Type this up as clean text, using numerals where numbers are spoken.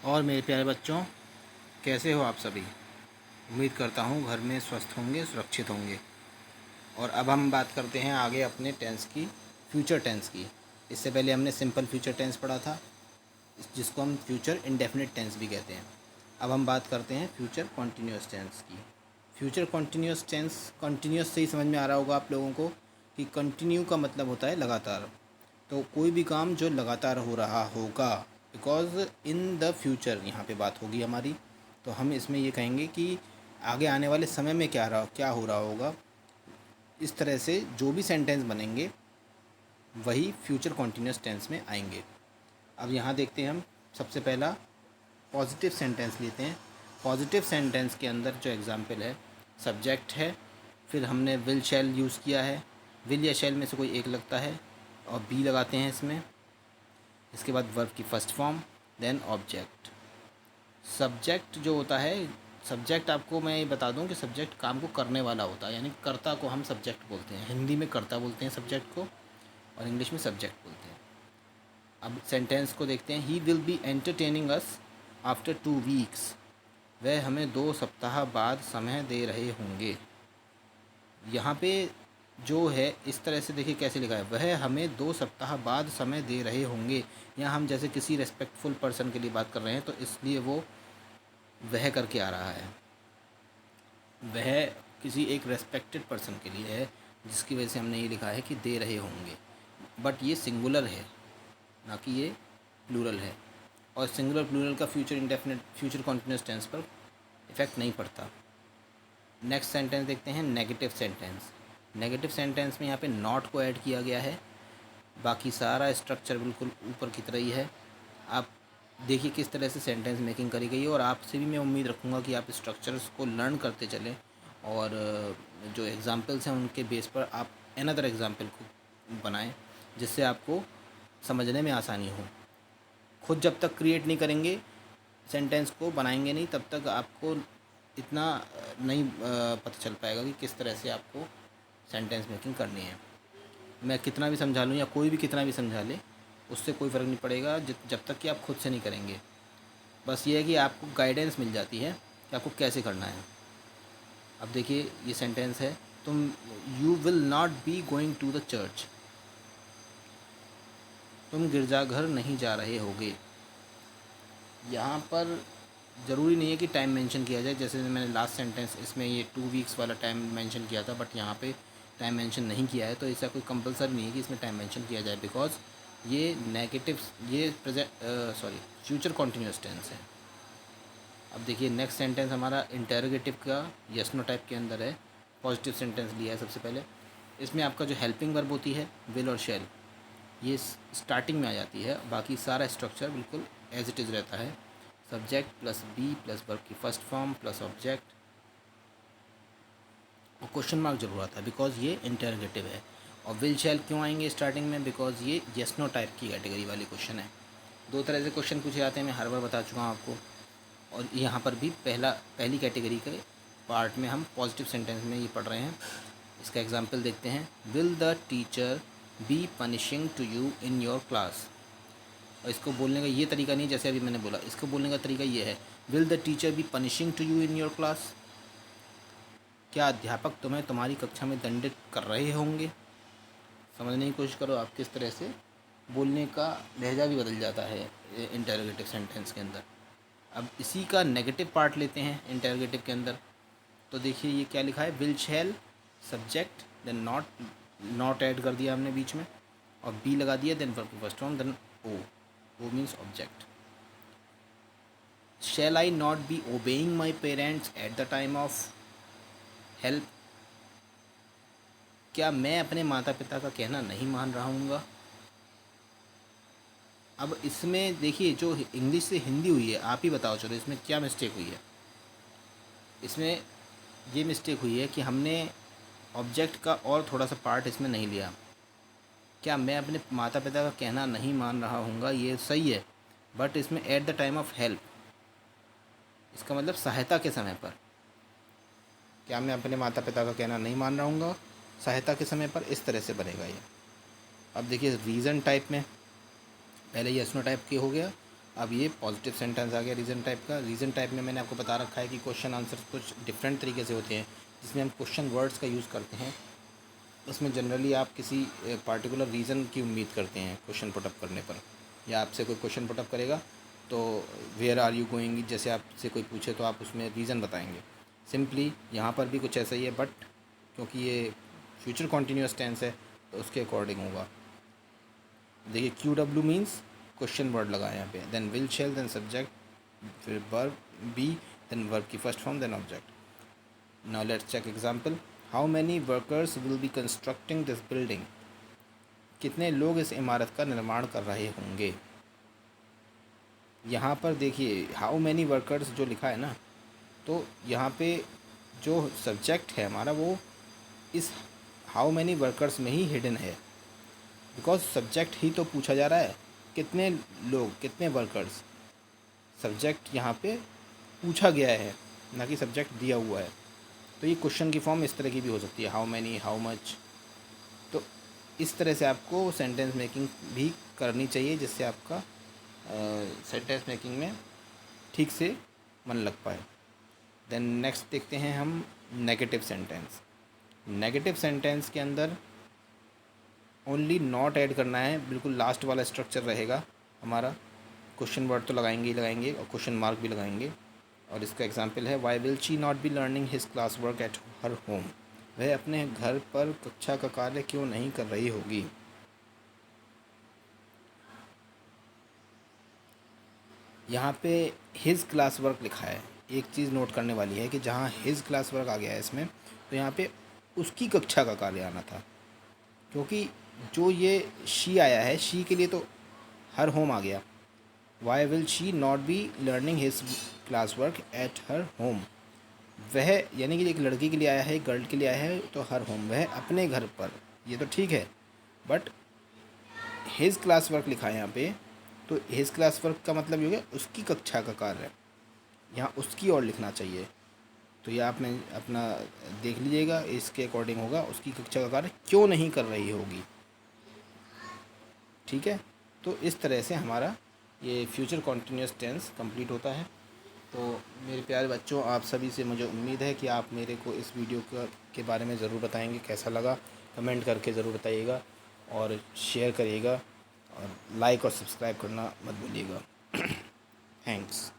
और मेरे प्यारे बच्चों, कैसे हो आप सभी। उम्मीद करता हूँ घर में स्वस्थ होंगे, सुरक्षित होंगे। और अब हम बात करते हैं आगे अपने टेंस की, फ्यूचर टेंस की। इससे पहले हमने सिंपल फ्यूचर टेंस पढ़ा था, जिसको हम फ्यूचर इंडेफिनिट टेंस भी कहते हैं। अब हम बात करते हैं फ्यूचर कॉन्टीन्यूअस टेंस की। फ्यूचर कॉन्टीन्यूअस टेंस, कॉन्टीन्यूअस से ही समझ में आ रहा होगा आप लोगों को कि कंटिन्यू का मतलब होता है लगातार। तो कोई भी काम जो लगातार हो रहा होगा, बिकॉज इन द फ्यूचर यहाँ पे बात होगी हमारी, तो हम इसमें ये कहेंगे कि आगे आने वाले समय में क्या हो रहा होगा। इस तरह से जो भी सेंटेंस बनेंगे वही फ्यूचर कॉन्टीन्यूअस टेंस में आएंगे। अब यहाँ देखते हैं हम, सबसे पहला पॉजिटिव सेंटेंस लेते हैं। पॉजिटिव सेंटेंस के अंदर जो एग्जाम्पल है, सब्जेक्ट है, फिर हमने विल शैल यूज़ किया है। विल या शैल में से कोई एक लगता है और बी लगाते हैं इसमें। इसके बाद वर्ब की first form, then object. Subject जो होता है, सब्जेक्ट आपको मैं ये बता दूं कि सब्जेक्ट काम को करने वाला होता है, यानी कर्ता को हम सब्जेक्ट बोलते हैं। हिंदी में कर्ता बोलते हैं सब्जेक्ट को, और इंग्लिश में सब्जेक्ट बोलते हैं। अब सेंटेंस को देखते हैं। He will be entertaining us after 2 weeks. वह हमें 2 सप्ताह बाद समय दे रहे होंगे। यहाँ पे जो है इस तरह से देखिए कैसे लिखा है, वह हमें 2 सप्ताह बाद समय दे रहे होंगे। यहाँ हम जैसे किसी रेस्पेक्टफुल पर्सन के लिए बात कर रहे हैं, तो इसलिए वो वह करके आ रहा है। वह किसी एक रेस्पेक्टेड पर्सन के लिए है, जिसकी वजह से हमने ये लिखा है कि दे रहे होंगे। बट ये सिंगुलर है, ना कि ये प्लूरल है। और सिंगुलर प्लूरल का future indefinite, future continuous tense पर इफेक्ट नहीं पड़ता। नेक्स्ट सेंटेंस देखते हैं, नेगेटिव सेंटेंस। नेगेटिव सेंटेंस में यहाँ पे नॉट को ऐड किया गया है। बाकी सारा स्ट्रक्चर बिल्कुल ऊपर की तरह ही है। आप देखिए किस तरह से सेंटेंस मेकिंग करी गई है, और आपसे भी मैं उम्मीद रखूँगा कि आप स्ट्रक्चर्स को लर्न करते चलें, और जो एग्जांपल्स हैं उनके बेस पर आप अनदर एग्जांपल को बनाएं, जिससे आपको समझने में आसानी हो। खुद जब तक क्रिएट नहीं करेंगे, सेंटेंस को बनाएंगे नहीं, तब तक आपको इतना नहीं पता चल पाएगा कि किस तरह से आपको सेंटेंस मेकिंग करनी है। मैं कितना भी समझा लूँ या कोई भी कितना भी समझा ले, उससे कोई फ़र्क नहीं पड़ेगा जब तक कि आप खुद से नहीं करेंगे। बस ये है कि आपको गाइडेंस मिल जाती है कि आपको कैसे करना है। अब देखिए ये सेंटेंस है, तुम you will not be going to the church. तुम गिरजाघर नहीं जा रहे होगे। यहाँ पर ज़रूरी नहीं है कि टाइम मेंशन किया जाए, जैसे मैंने लास्ट सेंटेंस इसमें ये 2 वीक्स वाला टाइम मेंशन किया था, बट यहाँ पे टाइम मेंशन नहीं किया है, तो ऐसा कोई कंपलसरी नहीं है कि इसमें टाइम मेंशन किया जाए, बिकॉज ये नेगेटिव, ये फ्यूचर कॉन्टीन्यूअस टेंस है। अब देखिए नेक्स्ट सेंटेंस हमारा इंटरोगेटिव का यस नो टाइप के अंदर है। पॉजिटिव सेंटेंस लिया है सबसे पहले। इसमें आपका जो हेल्पिंग वर्ब होती है, विल और शैल, ये स्टार्टिंग में आ जाती है। बाकी सारा स्ट्रक्चर बिल्कुल एज इट इज़ रहता है। Subject plus be plus verb की फर्स्ट फॉर्म प्लस ऑब्जेक्ट, और क्वेश्चन मार्क जरूर आता है बिकॉज ये इंटरोगेटिव है। और विल शैल क्यों आएंगे स्टार्टिंग में, बिकॉज ये यस नो टाइप की कैटेगरी वाली क्वेश्चन है। 2 तरह से क्वेश्चन पूछे जाते हैं, मैं हर बार बता चुका हूँ आपको। और यहाँ पर भी पहली कैटेगरी के पार्ट में हम पॉजिटिव सेंटेंस में ये पढ़ रहे हैं। इसका एग्जाम्पल देखते हैं। Will the teacher be punishing to you in your class. और इसको बोलने का ये तरीका नहीं जैसे अभी मैंने बोला, इसको बोलने का तरीका ये है, will the teacher be punishing to you in your class. क्या अध्यापक तुम्हें तुम्हारी कक्षा में दंडित कर रहे होंगे। समझने की कोशिश करो आप किस तरह से बोलने का लहजा भी बदल जाता है इंटरोगेटिव सेंटेंस के अंदर। अब इसी का नेगेटिव पार्ट लेते हैं इंटरोगेटिव के अंदर। तो देखिए ये क्या लिखा है, will shall subject, then not add कर दिया हमने बीच में, और बी लगा दिया, then verb first form, then O means object. Shall I not be obeying my parents at the time of help. क्या मैं अपने माता पिता का कहना नहीं मान रहा हूँगा। अब इसमें देखिए जो इंग्लिश से हिंदी हुई है, आप ही बताओ चलो इसमें क्या मिस्टेक हुई है। इसमें ये मिस्टेक हुई है कि हमने ऑब्जेक्ट का और थोड़ा सा पार्ट इसमें नहीं लिया। क्या मैं अपने माता पिता का कहना नहीं मान रहा हूँगा, ये सही है, बट इसमें eight the time of help, इसका मतलब सहायता के समय पर। क्या मैं अपने माता पिता का कहना नहीं मान रहा हूँगा सहायता के समय पर, इस तरह से बनेगा ये। अब देखिए रीज़न टाइप में पहले यस नो टाइप के हो गया, अब ये पॉजिटिव सेंटेंस आ गया रीज़न टाइप का। रीज़न टाइप में मैंने आपको बता रखा है कि क्वेश्चन आंसर कुछ डिफरेंट तरीके से होते हैं, जिसमें हम क्वेश्चन वर्ड्स का यूज़ करते हैं। उसमें जनरली आप किसी पार्टिकुलर रीज़न की उम्मीद करते हैं क्वेश्चन पुटअप करने पर, या आपसे कोई क्वेश्चन पुटअप करेगा तो वेयर आर यू गोइंग जैसे आपसे कोई पूछे तो आप उसमें रीज़न बताएंगे। सिंपली यहाँ पर भी कुछ ऐसा ही है, बट क्योंकि ये फ्यूचर कॉन्टीन्यूअस टेंस है तो उसके अकॉर्डिंग होगा। देखिए QW मीन्स क्वेश्चन वर्ड लगा है यहाँ पे, then will shall, then subject, फिर वर्ब बी, देन वर्ब की first form, then object. Now let's check example. How many workers will be constructing this building. कितने लोग इस इमारत का निर्माण कर रहे होंगे। यहाँ पर देखिए हाउ मैनी वर्कर्स जो लिखा है ना, तो यहाँ पे जो सब्जेक्ट है हमारा वो इस हाउ मैनी वर्कर्स में ही हिडन है, बिकॉज सब्जेक्ट ही तो पूछा जा रहा है, कितने लोग, कितने वर्कर्स। सब्जेक्ट यहाँ पे पूछा गया है, ना कि सब्जेक्ट दिया हुआ है। तो ये क्वेश्चन की फॉर्म इस तरह की भी हो सकती है, हाउ मैनी, हाउ मच। तो इस तरह से आपको सेंटेंस मेकिंग भी करनी चाहिए, जिससे आपका सेंटेंस मेकिंग में ठीक से मन लग पाए। देन नेक्स्ट देखते हैं हम नेगेटिव सेंटेंस। नेगेटिव सेंटेंस के अंदर ओनली नॉट ऐड करना है, बिल्कुल लास्ट वाला स्ट्रक्चर रहेगा हमारा। क्वेश्चन वर्ड तो लगाएंगे ही लगाएंगे और क्वेश्चन मार्क भी लगाएंगे। और इसका एग्जांपल है why will she not be learning his class work at her home. वह अपने घर पर कक्षा का कार्य क्यों नहीं कर रही होगी। यहाँ पे हिज क्लास वर्क लिखा है। एक चीज़ नोट करने वाली है कि जहाँ हिज क्लास वर्क आ गया है इसमें, तो यहाँ पे उसकी कक्षा का कार्य आना था, क्योंकि जो ये शी आया है, शी के लिए तो हर होम आ गया। Why will she not be learning his class work at her home. वह यानी कि एक लड़की के लिए आया है, एक गर्ल के लिए आया है, तो हर होम वह अपने घर पर, ये तो ठीक है, बट हिज क्लास वर्क लिखा है यहाँ पे, तो हिज क्लास वर्क का मतलब ये हो गया उसकी कक्षा का कार्य, यहाँ उसकी ओर लिखना चाहिए। तो ये आप में अपना देख लीजिएगा, इसके अकॉर्डिंग होगा उसकी कक्षा का कार्य क्यों नहीं कर रही होगी। ठीक है, तो इस तरह से हमारा ये फ्यूचर कॉन्टीन्यूअस टेंस कंप्लीट होता है। तो मेरे प्यारे बच्चों, आप सभी से मुझे उम्मीद है कि आप मेरे को इस वीडियो के बारे में ज़रूर बताएंगे कैसा लगा। कमेंट करके ज़रूर बताइएगा और शेयर करिएगा और लाइक और सब्सक्राइब करना मत भूलिएगा। थैंक्स।